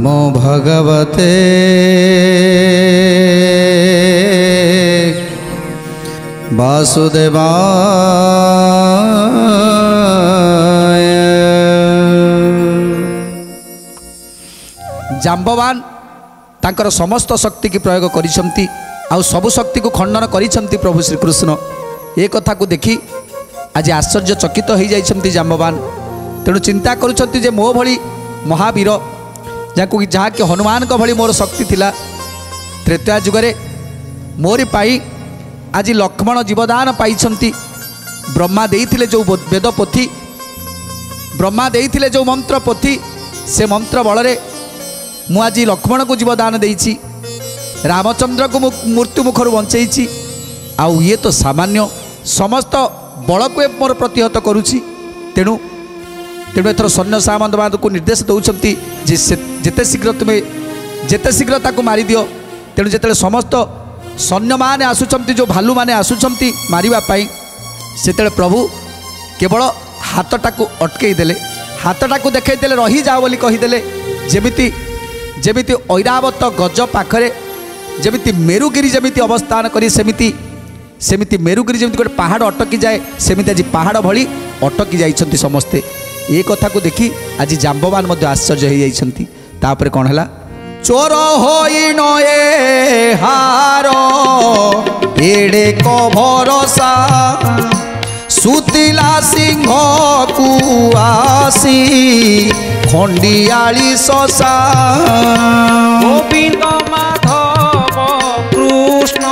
नमो भगवते वासुदेवाय। जाम्बवान तांकर समस्त शक्ति की प्रयोग करिसंती आउ सब शक्ति को खंडन करिसंती प्रभु श्री कृष्ण। ए कथा को देखी आज आश्चर्यचकित हो जाइछंती जाम्बवान। तेणु चिंता करुछंती जे मो भली महावीर जहाँकि हनुमान को भली मोर शक्ति थिला त्रेता जुगरे मोरी पाई आज लक्ष्मण जीवदान पाइछंती। ब्रह्मा देइथिले जो वेद पोथी, ब्रह्मा देइथिले जो मंत्र पोथी, से मंत्र बलरे मु आज लक्ष्मण को जीवदान देइछि, रामचंद्र को मृत्यु मुखर बंचेछि। आउ ये तो सामान्य समस्त बल को मोर प्रतिहत करुछि। तेणु तेणु एथर सैन्य सामंत मान को निर्देश दौरान जेते शीघ्र तुम्हें जेते शीघ्र ताको मारी दियो। तेणु जिते समस्त सैन्य माने आसुचंती जो भालू माने आसुचंती मारिबा पाई सेते प्रभु केवल हाथटाକୁ अटकई देले, हाथटाକୁ देखई देले रही जाओ बोली कहीदेले। जेमिति जेमिति ऐरावत गज पाखरे जेमिति मेरुगिरी जेमिति अवस्थान करी सेमिति सेमिति मेरुगिरी जेमिति गोटे पहाड़ अटकी जाए सेमिति आज पहाड़ भली अटकी जाइछंती समस्ते। ये कथा को देखी आज जाम्बवान मध्य आश्चर्य हो जाइछंती। तापर कौन है चोर होई नए हार एड़े को भरोसा सुतिला सिंह को आसी खंडियाली शशा। गोविंद माधव कृष्ण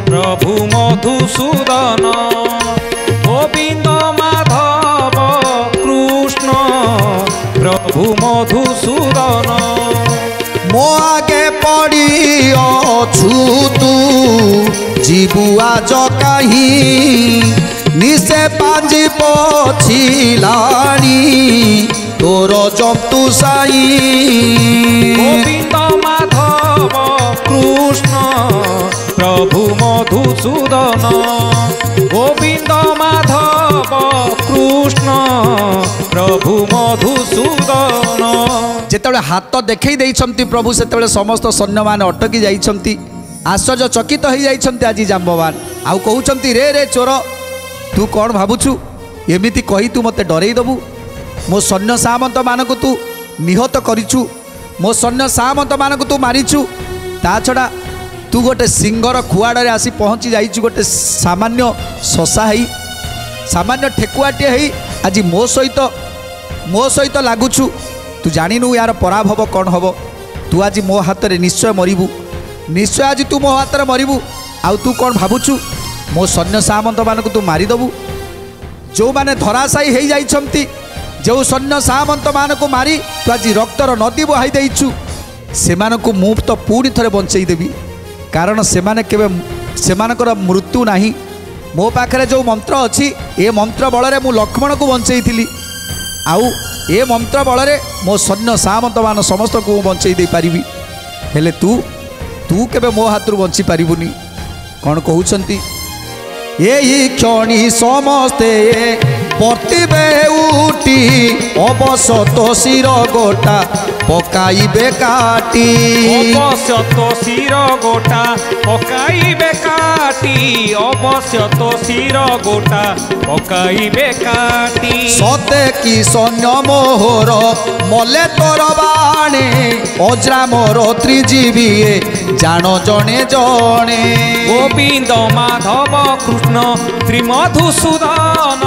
प्रभु मधुसूदन, गोविंद माधव कृष्ण प्रभु मधुसूदन। मो आगे पड़ी अछु तू जीवु आज कहीं निसे पांजी पछिलानी तोर जंतु साई। गोविंद माधव कृष्ण प्रभु मधुसूदन, गोविंद माधव कृष्ण प्रभु मधुसूदन। जेतेबेले हाथ देखई देइछंती प्रभु सेतेबेले समस्त सैन्य मान अटकी जाइछंती, आश्चर्यचकित हो जाइछंती आज जाम्बवान। आउ कहउछंती रे रे चोर तू कौन भावुछु एमिति कही तू मते डरई दबु। मो सैन्य सामंत मानक तू निहत करिछु, मो सैन्य सामंत मानक तू मारिछु। ता छड़ा तू गोटे सिंगर खुआड़े आसी पहुँची जाइछु गोटे सामान्य शशा है सामान्य ठेकुआटे है आज मो सहित लागुछु। तू जानिनु यार पराभव कौन हम। तू आज मो हाथ में निश्चय मरबू, निश्चय आज तू मो हाथ में मरबू। आउ तू कौन भावुछु मो सैन्य सामंत मान तू मारिदेबू। जो माने धराशायी हो जाइछंती, जो सैन्य सामंत मान को मारी तू आज रक्तर नदी बहाई देइछु, सेमानकु मु तो पुणी थरे बंचई देबी। कारण सेमाने केबे सेमानकर मृत्यु नाही। मो पाखरे जो मंत्र अछि ए मंत्र बलरे मु लक्ष्मण को बंचई थिली। आउ ए मंत्र बलरे मो सैन्य सामंत मान समस्त को बंचई दे पारिबी। हेले तू तू केबे मो हाथरु बंची पारिबुनी। कौन कहउछंती यही क्षणी समस्ते प्रतिबे उठी अवसत शिर गोटा पकाइबे काटी। अवसत शिर गोटा पकाइबे काटी, अवसत शिर गोटा पकाइबे काटी। सते कि सैन्य मोहर मले तोर बाणे अज्रा मोर त्रिजीवीए जान जणे जणे। गोविंद माधव कृष्ण श्रीमधुसूदन,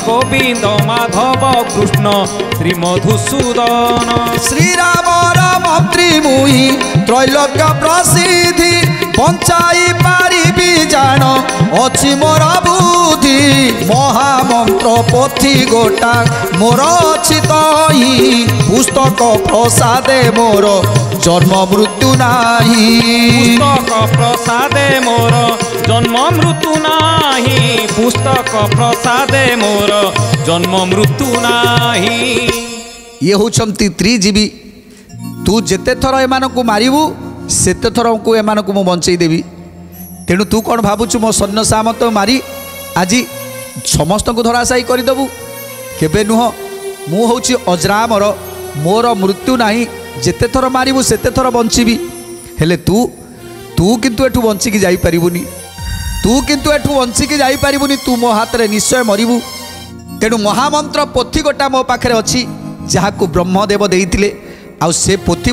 गोविंद माधव कृष्ण श्रीमधुसूदन। श्रीराम राम त्रिमुही त्रैलोक्य प्रसिद्धि पंचाई पारिबी जान अछि मोर बुद्धि। महामंत्र पोथी गोटा मोर अछि तही पुस्तक प्रसादे मोर जन्म मृत्यु नाही। पुस्तक प्रसादे मोर जन्म मृत्यु नाही, पुस्तक प्रसादे मोर जन्म मृत्यु नाही। ये होचंती त्रिजीवी। तू जेते थर एमानकु मारिबू सेते थर को एमानकु मु बंचई देबी। तेणु तू कौन भावुछु मो सैन्य सामंत मारी आज समस्त को धराशायी करदेबू। केबे नुह। मु होची अजरामर मोर मृत्यु नाही जेते थर मारिबु सेते थर बंचिबी हेले तू तू किंतु एठू बंचिकी जाई परिबुनी तू किंतु एठू बंचिकी जाई परिबुनी तू मो हाथ रे निश्चय मरिबु तेणु महामंत्र पोथी गोटा मो पाखरे अछि जहाकू ब्रह्मदेव देइतिले आ से पोथी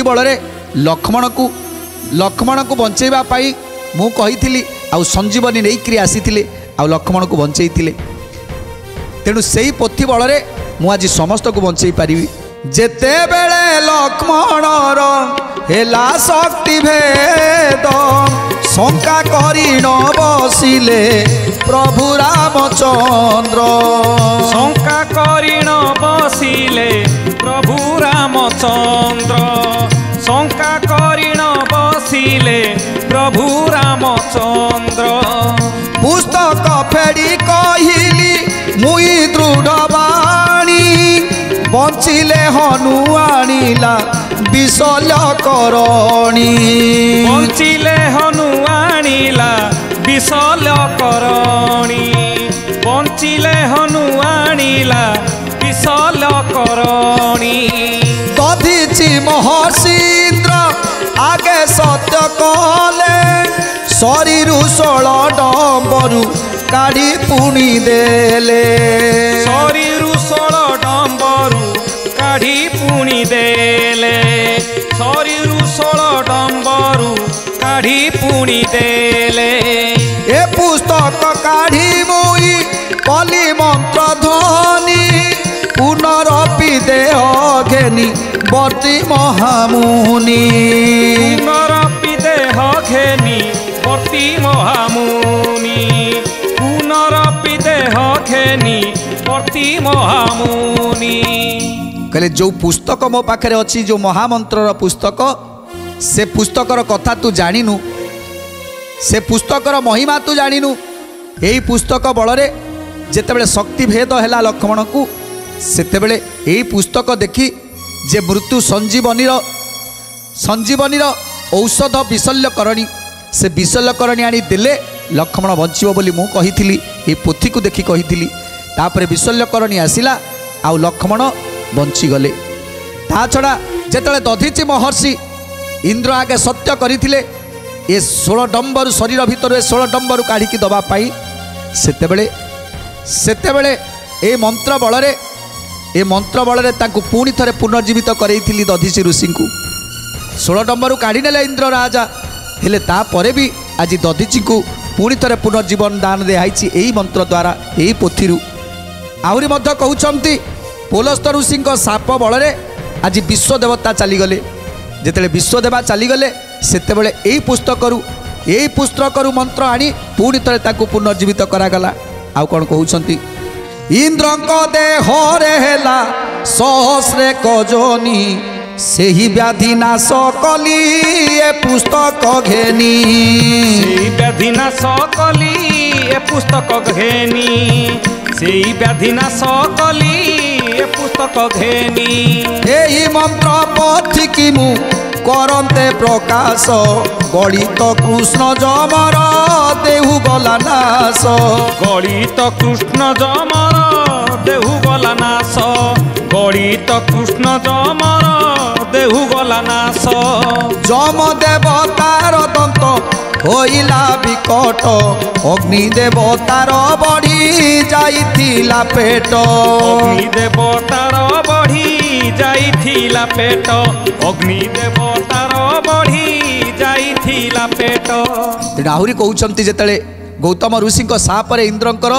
बଳରେ लक्ष्मण को बंचेबा पाई मु कहिथिली आ संजीवनी नेइकरी आसीथिले आ लक्ष्मण को बंचेइथिले तेणु सेई पोथी बଳରେ मु आज समस्त को बंचेई पारिबी जेते बेले लक्ष्मणर हेला शक्ति भेद शंका करी न बसिले प्रभु रामचंद्र शंका करी न बसिले प्रभु रामचंद्र शंका करी न बसिले प्रभु रामचंद्र पुस्तक फेड़ी कहिली मुई दृढ़ बाणी बंचिले हनु आनिला विशल्य करणी बंचिले हनु आनिला विशल्य करणी बंचिले हनु आनिला विशल्य करणी दधिची महर्षीन्द्र आगे सत्य कले शरीर 16 डम्बरु काढ़ी पुणी देले शरीर 16 डम्बरु काढ़ी पुणी देले शरीर 16 डम्बरु काढ़ी पुणी देले ए पुस्तक काढ़ी मुई कली मंत्र ध्वनि पुनरपि देह घेनी वर्ती महामुनि पुनरपि देह घेनी वर्ती महामुनि पुनरपि देह घेनी वर्ती महामुनि कहले जो पुस्तक मो पाखरे अच्छी जो महामंत्र पुस्तक से पुस्तकर कथा तू जानिनु से पुस्तकर महिमा तू जानिनु यही पुस्तक बଳରେ जेतेबेले शक्ति भेद हैला लक्ष्मण को सेतेबेले यही पुस्तक देखी जे मृत्यु संजीवनीर औषध विशल्यकरणी से विशल्यकरणी आनी देले लक्ष्मण बंचिब बोली मु कहिथिली ए पोथी को देखी कहिथिली तापरे विशल्यकरणी आसिला आउ लक्ष्मण बंची गले ता छड़ा जेतले दधिची महर्षि इंद्र आगे सत्य करथिले ए 16 डम्बर शरीर भितर 16 डम्बर काढ़ी दबा पाई सेतेबेले ए मंत्र बଳରେ तांकु पुणी थरे पुनर्जीवित करैथिली दधिची ऋषि को 16 डम्बर काढ़ी नेले इंद्र राजा हेले ता परे भी आज दधिची को पुणी थरे पुनर्जीवन दान दिखाई यही मंत्र द्वारा यही पोथी आहरी मध्य कहउछंती पुलस्त ऋषि साप बଳରେ आज विश्वदेवता चलीगले जिते विश्वदेवा चलीगले सेतेबेले यही पुस्तकरू मंत्र आनी पुणी थे पुनर्जीवित करागला आउ कौन कहउछंती इंद्रंक देहरे हेला सहस्रे कजनी सेही व्याधि नाश कली ए पुस्तक घेनी सेही व्याधि नाश कली ए पुस्तक घेनी सेही व्याधि नाश कली ए पुस्तक घेनी एही मंत्र पोथी की मु करंते प्रकाश गणित कृष्ण जमर देहु गला नाश गणित कृष्ण जमर देहु गला नाश गणित कृष्ण जमर देहु गला नाश जम देवतार दंत होइला विकट अग्नि देवतार बढ़ी जाइथिला पेट अग्नि देवतार बढ़ी जाइथिला पेट अग्नि देवतार बढ़ी जाइथिला पेट आहरी कहउछंती जेतले गौतम ऋषि सापरे इंद्रंकर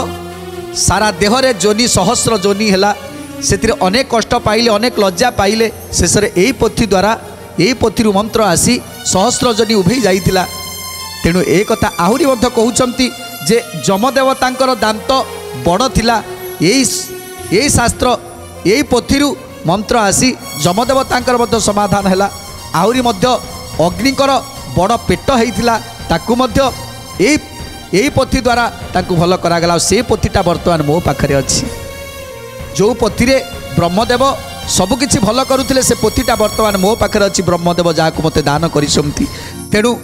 सारा देहरे जोनी सहस्र जोनी हैला से अनेक कष्ट पाइले अनेक लज्जा पाइले शेष यही पोथी द्वारा यही पोथी मंत्र आसी सहस्र जोनी उभे जाइथिला तेणु ए कथा आहरी मध्य कहउछंती जे जमदेवतांकर दांत बड़ थिला यही शास्त्र यही पोथी मंत्र आसी जमदेवतांकर मध्य समाधान हैला आहरी मध्य अग्निकर बड़ पेट होइथिला ताकू मध्य यही पोथी द्वारा ताकू भल करागला से पोथीटा वर्तमान मो पाखरे अछि जो पोथी रे ब्रह्मदेव सबकिछि भल करुथिले से पोथीटा वर्तमान मो पाखरे अछि ब्रह्मदेव जाकू मते दान करिसंती तेणु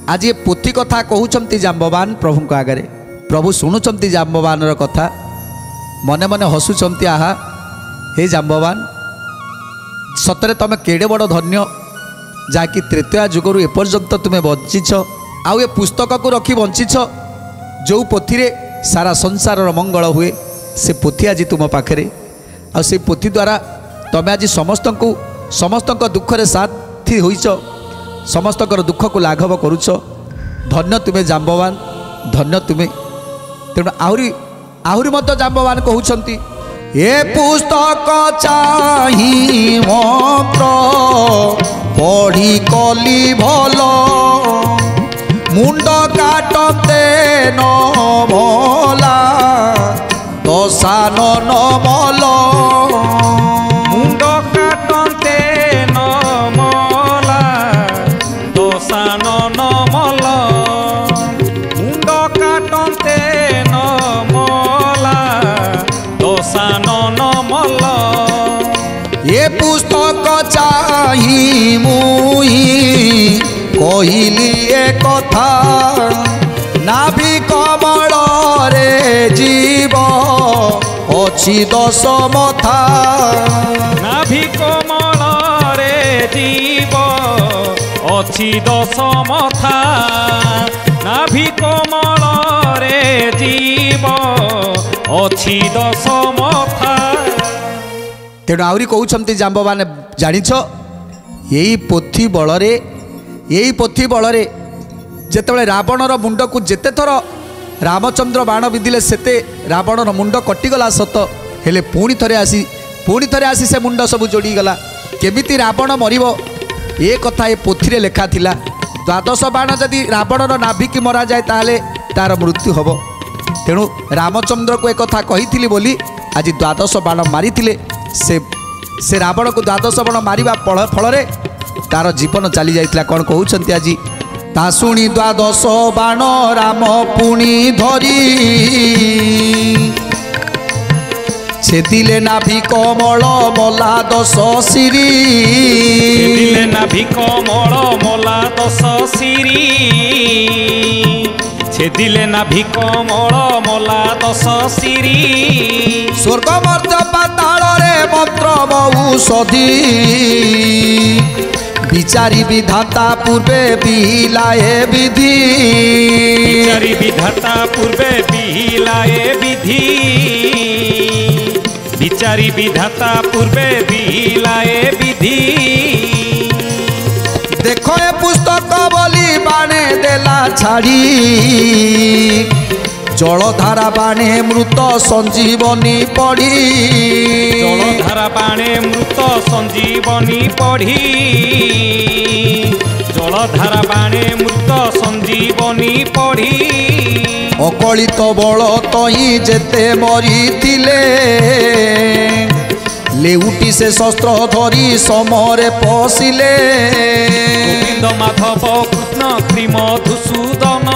आज ये पोथी कथा कहउछंती जाम्बवान प्रभु को आगे प्रभु शुणुचंती जाम्बवान कथा मने मने हसुचंती आहा हे जाम्बवान सतरे तुम केड़े बड़ धन्य जहाँकि त्रेतया जुगरू एपर्यंत तुम्हें बंचिछ आउ ए पुस्तक को रखी बंचिछ जो पोथी रे सारा संसार मंगल हुए से पोथी आज तुम पाखे आ से पोथी द्वारा तुम्हें आज समस्त दुख रे साथी होइछ समस्त दुख को लाघव करुछ धन्य तुम्हें जाम्बवान धन्य तुम्हें तेणु आहुरी मत जाम्बवान कहउछंती ए पुस्तक चाही मत्र पढ़ी कली भल मुंड काटते न भला दशान न मल मुंड काटते न मला दशान न मल मुंड काटते न मला दशान न मल ये पुस्तक चाही मुई कहली ए कथा नाभि कमल रे जीव अछि दश मथा नाभि कमल रे जीव अछि दश मथा नाभि कमल रे जीव अछि दश मथा तेणु आहरी कहते जाम्बवान जानिछ यही पोथी बल जेतेबेले रावणर मुंड को जेते थर रामचंद्र बाण विधिले सेते रावणर मुंड कटिगला सत हेले पुणी थरे आसी से मुंड सब जोड़ीगला केमिति रावण मरिब ए कथा ए पोथी लेखा थिला द्वादश बाण जदि रावणर नाभिकी मरा जाए ताहले तार मृत्यु हब तेणु रामचंद्र को एक कथा कही बोली आज द्वादश बाण मारी से रावण को द्वादश बाण मारिबा फल तार जीवन चली जाइतिला कौन कहउछंती आज ता शुणी द्वादश बाण राम पुणी धरी छेदिले नाभि कमल मला दश सिरी छेदिले नाभि कमल मला दश सिरी छेदिले नाभि कमल मला दश सिरी स्वर्ग मर्त्य पाताल रे मंत्र बहुषधि विचारी विधाता पूर्वे बिलाए विधि विचारी विधाता पूर्वे बिलाए विधि विचारी विधाता पूर्वे बिलाए विधि देखो ए पुस्तक बोली बाणे देला छाड़ी जलधारा बाणे मृत संजीवनी पढ़ी जलधारा बाणे मृत संजीवनी पढ़ी जलधारा बाणे मृत संजीवनी पढ़ी अकलित बल तही जेते मरीथिले लेउटी से शस्त्र धरी समरे पशिले गोविंद माधव कृष्ण श्री मधुसूदन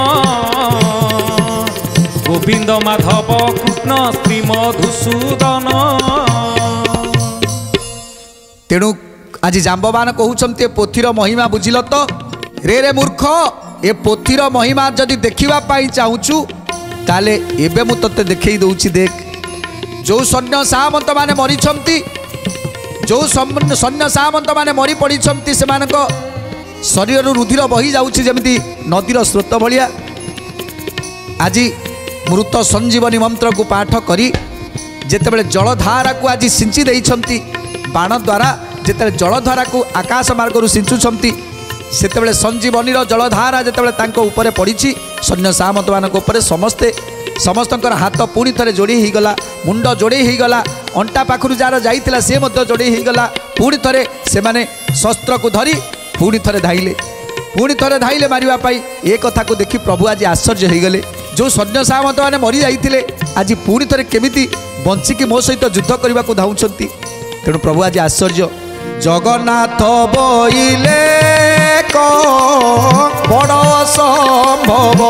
गोविंद माधव कृष्ण श्री मधुसूदन तेणु आज जाम्बवान कहउछंती पोथीर महिमा बुझिल तो रे मूर्ख ए पोथीर महिमा जदि देखिबा पाई चाहूचु ताले एबे मु तते देखई दउची देख जो सैन्य सामंत माने मरीछंती जो सैन्य सामंत माने मरी पड़ीछंती सेमानक शरीर रुधिर बही जाउची जेमिति नदीर स्रोत भलिया आज मृत संजीवनी मंत्र को पाठ करी जेतेबेले जलधारा को आज सिंची देइछंती बाण द्वारा जेतेबेले जलधारा को आकाश मार्गरु सिंचुछंती सेतेबेले संजीवनीर जलधारा जेतेबेले तांको ऊपर पड़ीछि सैन्य सामंत मानक ऊपर समस्तंकर हाथ पुणी थरे जोड़ी हो गला मुंड जोड़ी हो गला अंटा पाखरु जार जाइतिला से मध्य जोड़ी हो गला पुणी थरे से माने शस्त्र को धरी पुणी थरे धाइले मारिबा पाई ए कथा को देखि प्रभु आज आश्चर्य हो गले जो सैन्य सामंत माने मरी जाइतिले आज पुणी थरे केमिति बंचिकी मो सहित युद्ध करने को धाउछंती तेणु प्रभु आज आश्चर्य जगन्नाथ बोइले को बड़ संभव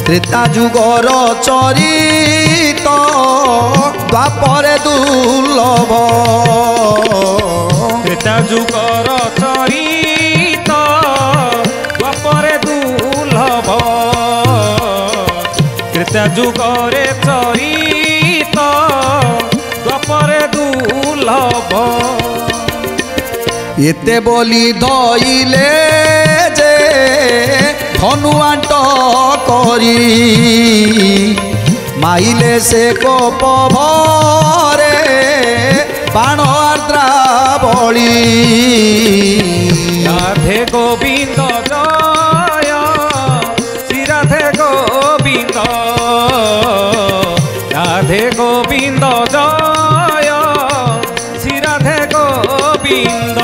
त्रेता जुगर चरित द्वापर दुर्लभ त्रेता जुगर चरित द्वापर दुर्लभ त्रेता जुगरे चरित द्वापर दुर्लभ ଦୁର୍ଲଭ। ଏତେ ବୋଲି ଧଇଲେ ଯେ ଧନୁଆଣ୍ଟ କରି ମାଇଲେ ସେ କୋପ ଭରେ ବାଣ ଆର୍ଦ୍ରା ବଳି। ରାଧେ ଗୋବିନ୍ଦ ଜୟ ଶ୍ରୀ ରାଧେ ଗୋବିନ୍ଦ, ରାଧେ ଗୋବିନ୍ଦ ଜୟ ଶ୍ରୀ ରାଧେ ଗୋବିନ୍ଦ।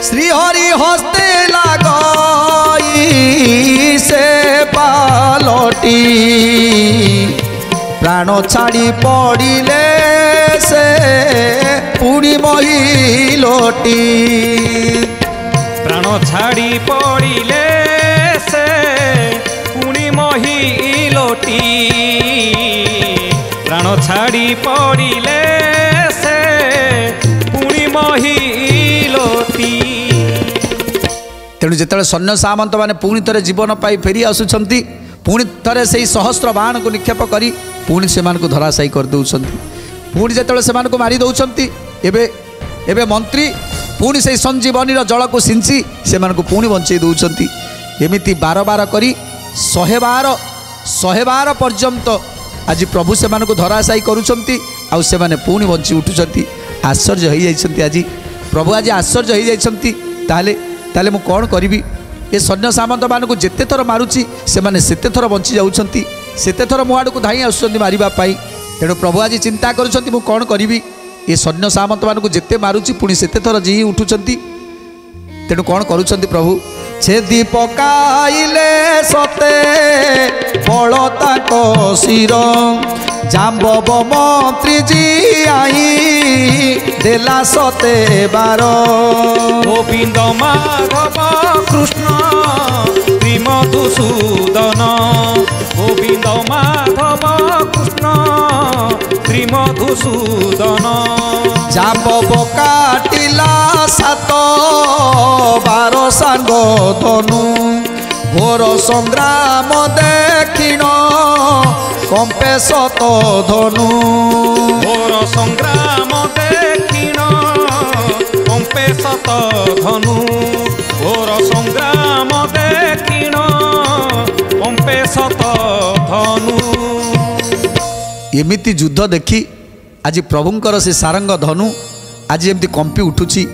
শ্রীহরি হস্তে লাগই সে পালটি প্রাণ ছাড়ি পড়িলে সে পুଣି মহিলটি। প্রাণ ছাড়ি পড়িলে সে পুনি মহিলটি, প্রাণ ছাড়ি পড়িলে সে পুনি মহিলটি। তেଣୁ ଯେତେବେଳେ ସୈନ୍ୟ ସାମନ୍ତ ମାନେ ପୁଣି ଥରେ ଜୀବନ ପାଇ ଫେରି ଆସୁଛନ୍ତି, ପୁଣି ଥରେ ସେହି ସହସ୍ର ବାଣକୁ ନିକ୍ଷେପ କରି ପୁଣି ସେମାନଙ୍କୁ ଧରାଶାୟୀ କରିଦେଉଛନ୍ତି। ପୁଣି ଯେତେବେଳେ ସେମାନଙ୍କୁ ମାରି ଦେଉଛନ୍ତି, ଏବେ ମନ୍ତ୍ରୀ ପୁଣି ସେହି ସଞ୍ଜୀବନୀର ଜଳକୁ ସିଞ୍ଚି ସେମାନଙ୍କୁ ପୁଣି ବଞ୍ଚେଇ ଦେଉଛନ୍ତି। ଏମିତି ବାର ବାର କରି 100 ବାର ପର୍ଯ୍ୟନ୍ତ ଆଜି ପ୍ରଭୁ ସେମାନଙ୍କୁ ଧରାଶାୟୀ କରୁଛନ୍ତି, ଆଉ ସେମାନେ ପୁଣି ବଞ୍ଚି ଉଠୁଛନ୍ତି। ଆଶ୍ଚର୍ଯ୍ୟ ହୋଇଯାଇଛନ୍ତି ଆଜି ପ୍ରଭୁ, ଆଜି ଆଶ୍ଚର୍ଯ୍ୟ ହୋଇଯାଇଛନ୍ତି। ତାହେଲେ ମୁଁ କ'ଣ କରିବି? ଏ ସୈନ୍ୟ ସାମନ୍ତମାନଙ୍କୁ ଯେତେ ଥର ମାରୁଛି ସେମାନେ ସେତେ ଥର ବଞ୍ଚି ଯାଉଛନ୍ତି, ସେତେ ଥର ମୋ ଆଡ଼କୁ ଧାଇଁ ଆସୁଛନ୍ତି ମାରିବା ପାଇଁ। ତେଣୁ ପ୍ରଭୁ ଆଜି ଚିନ୍ତା କରୁଛନ୍ତି ମୁଁ କ'ଣ କରିବି? ଏ ସୈନ୍ୟ ସାମନ୍ତମାନଙ୍କୁ ଯେତେ ମାରୁଛି ପୁଣି ସେତେ ଥର ଜିଇ ଉଠୁଛନ୍ତି। ତେଣୁ କ'ଣ କରୁଛନ୍ତି ପ୍ରଭୁ? ଛେଦି ପକାଇଲେ ସତେ ବଳ ତାଙ୍କ ଶିର, ଜାମ୍ବବ ମନ୍ତ୍ରୀ ଜିଆଇ ଦେଲା ସତେ ବାର। গোবিন্দ মাধব কৃষ্ণ শ্রী মধুসূদন, গোবিন্দ মাধব কৃষ্ণ শ্রী মধুসূদন। জাম্বব কাটিলা 7 সাঙ্গ ধনু, ঘোর সংগ্রাম দেখিণ কম্পে শত ধনু। ঘোর সংগ্রাম দেখিণ কম্পে শত ধনু, ঘোর সংগ্রাম দেখিণ কম্পে শত ধনু। ଏମିତି ଯୁଦ୍ଧ ଦେଖି ଆଜି ପ୍ରଭୁଙ୍କର ସେ ସାରଙ୍ଗ ଧନୁ ଆଜି ଏମିତି କମ୍ପି ଉଠୁଛି।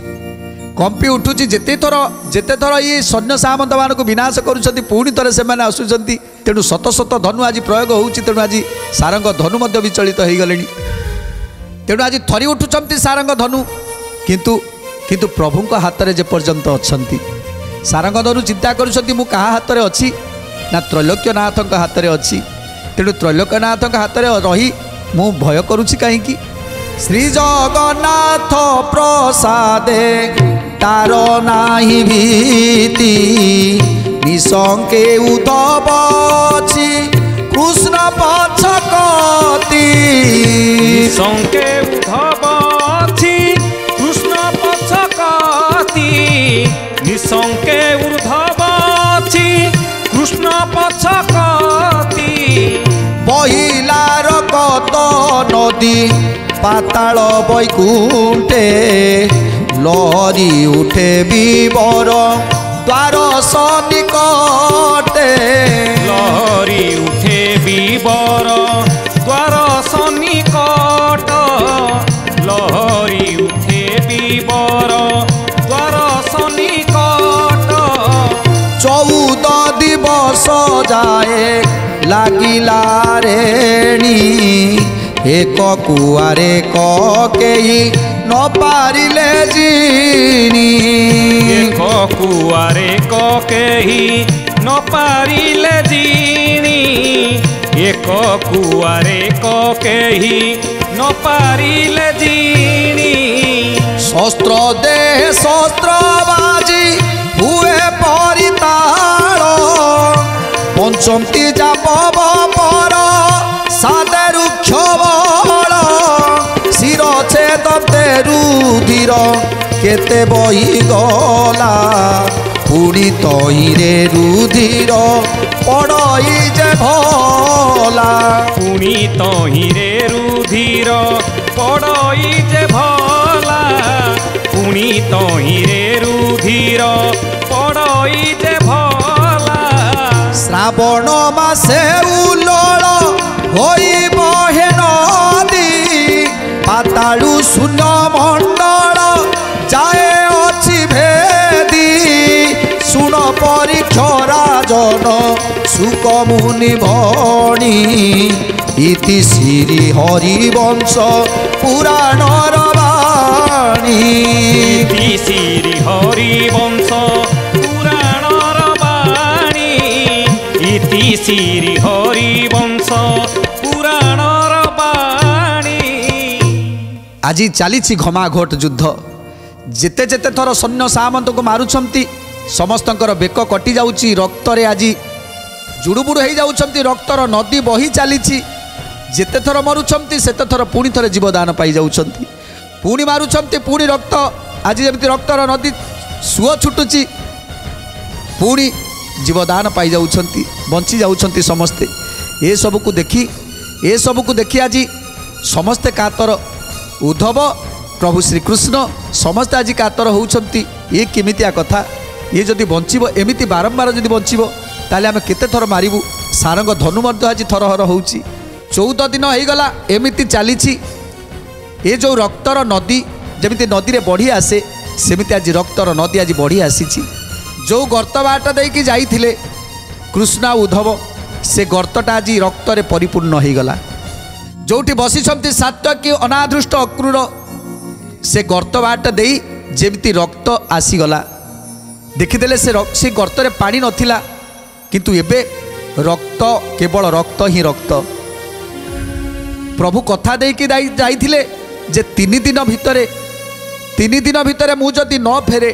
ଯେତେ ଥର ଇଏ ସୈନ୍ୟ ସାମନ୍ତମାନଙ୍କୁ ବିନାଶ କରୁଛନ୍ତି, ପୁଣି ଥରେ ସେମାନେ ଆସୁଛନ୍ତି। ତେଣୁ ଶତ ଶତ ଧନୁ ଆଜି ପ୍ରୟୋଗ ହେଉଛି। ତେଣୁ ଆଜି ସାରଙ୍ଗ ଧନୁ ମଧ୍ୟ ବିଚଳିତ ହୋଇଗଲେଣି। ତେଣୁ ଆଜି ଥରି ଉଠୁଛନ୍ତି ସାରଙ୍ଗ ଧନୁ, କିନ୍ତୁ ପ୍ରଭୁଙ୍କ ହାତରେ ଯେପର୍ଯ୍ୟନ୍ତ ଅଛନ୍ତି ସାରଙ୍ଗ ଧନୁ ଚିନ୍ତା କରୁଛନ୍ତି ମୁଁ କାହା ହାତରେ ଅଛି? ନା ତ୍ରୈଲୋକ୍ୟନାଥଙ୍କ ହାତରେ ଅଛି। ତେଣୁ ତ୍ରୈଲୋକ୍ୟନାଥଙ୍କ ହାତରେ ରହି ମୁଁ ଭୟ କରୁଛି କାହିଁକି? ଶ୍ରୀ ଜଗନ୍ନାଥ ପ୍ରସାଦେ ତାର ନାହିଁ ଭୀତି, ନିଶଙ୍କେ ଉଦ୍ଧବ ଅଛି କୃଷ୍ଣ ପଛକତି। ନିଶଙ୍କେ ଉଦ୍ଧବ ଅଛି କୃଷ୍ଣ ପଛକତି, ନିଶଙ୍କେ ଉଦ୍ଧବ ଅଛି କୃଷ୍ଣ ପଛକତି। বহিলার কত নদী পাতাল বৈকুণ্ঠে, লহরি উঠে বিবর দ্বারস নিকটে। লহরি উঠে বিবর দ্বারস নিকট, লহরি উঠে বিবর দ্বারস নিকট। 14 দিবস যায় লাগিলা রেণী, এক কুয়ারে কেহি ন পারিলে জিনি। এক কুয়ারে কেহি ন পারিলে জিনি, এক কুয়ারে কেহি ন পারিলে জিনি। শস্ত্র দেহ শস্ত্র বাজি হুয়ে পরিতাল, পঞ্চমটি যাবব পর সাদে রুক্ষ বল। শিরছেদ রুধির কেতে বহি গলা, পুড়ি তহিরে রুধির পড়ই যে ভলা। পুনি তহিরে রুধির बड़ई जे भला पुणी तहिरे रुधिर बड़ई जे भला श्रावण मासे उलोल होई बहे नदी पातालु शून्य मंडल जाए अछि भेदी सुन परीक्षा राजन सुक मुनि भणी इति श्री हरिवंश पुराणर वाणी इति श्री हरिवंश पुराणर वाणी इति श्री हरिवंश पुराणर वाणी। आज चली घमाघोट युद्ध जेते जेते थर सैन्य सामंत को मारुछंती समस्तंकर बेक कटि जाउची रक्त रे आज जुड़ुबुड़ हो जाउछंती रक्तर नदी बही चली जेते थर मरुछंती सेते थर पुणी थरे जीवदान पाई जाउछंती पुणी मारुछंती पुणी रक्त आज जमी रक्तर नदी सुओ छुटुची पुणी जीवदान पाई जाउछंती बंची जाउछंती समस्ते ए सबको देखी आज समस्ते कातर उद्धव प्रभु श्रीकृष्ण समस्ते आज कातर होउछंती ये केमितिया कथा ये जदि बंचिबो एमिति बारंबार जदि बंचिबो ताले आमे केते थर मारिबु सारंग धनु मर्द आज थरहर होउची 14 दिन हो गला एमिति चलीछि ये जो रक्तर नदी जमिति नदी रे बढ़ी आसे सेमिति आज रक्तर नदी आज बढ़ी आसीछि जो गर्त बाट देकी जाइथिले कृष्ण उद्धव से गर्तटा आज रक्त रे परिपूर्ण हो गला जोठी बसिछंती सात्यकी अनादृष्ट अक्रूर से गर्त बाट देई जेमिति रक्त आसीगला देखिदेले से गर्त रे पानी नथिला किंतु एबे रक्त केवल रक्त ही रक्त प्रभु कथा देकी जाइथिले जे 3 दिन भितरे मु जदि न फेरे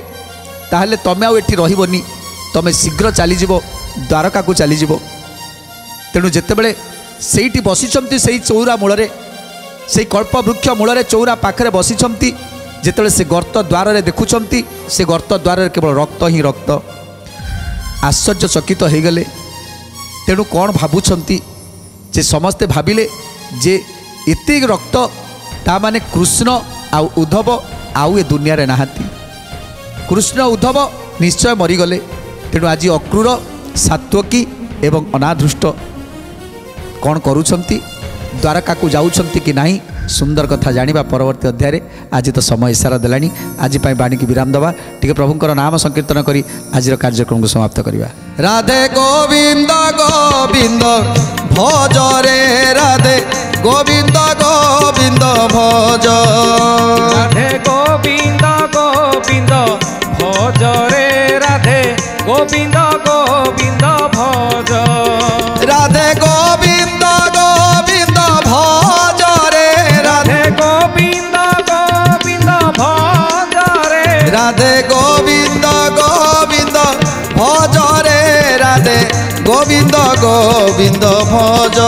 ताहले तमे आउ एठी रहिबोनी तमे शीघ्र चली जिवो द्वारका को चली जिवो तेणु जेतेबेले सेठी बसिछंती सेई चौरा मूलरे से कल्प वृक्ष मूलरे चौरा पाखरे बसिछंती जेतेबेले से गर्त द्वार रे देखुछंती से गर्त द्वार रे केवल रक्त ही रक्त आश्चर्यचकित हो गले तेणु कौन भावुंट जे समस्ते भाविले जे एते रक्त ता माने कृष्ण आउ उद्धव आउ ए दुनिया रे नाहांती कृष्ण उद्धव निश्चय मरीगले तेणु आज अक्रूर सात्वकी एवं अनादृष्ट कौन करुछंती द्वारका को जाउछंती कि नहीं सुंदर कथा जानिबा परवर्ती अध्याय आज तो समय इशारा देलानी आज पाई बाणी की विराम दबा टिके प्रभुंकर नाम संकीर्तन करी आज कार्यक्रम को समाप्त करिबा। राधे गोविंद गोविंद भज रे राधे गोविंद गोविंद भज राधे गोविंद गोविंद भज रे राधे गोविंद गोविंद भज राधे गोविंद गोविंद भज रे राधे गोविंद गोविंद भज रे राधे गोविंद गोविंद भज रे राधे गोविंद गोविंद भज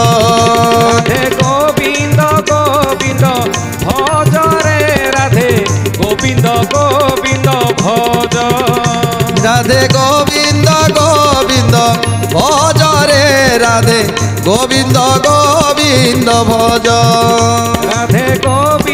राधे गोविंद गोविंद भज रे राधे गोविंद गोविंद भज राधे गोविंद गोविंद भज रे राधे गोविंद गोविंद भज राधे गोविंद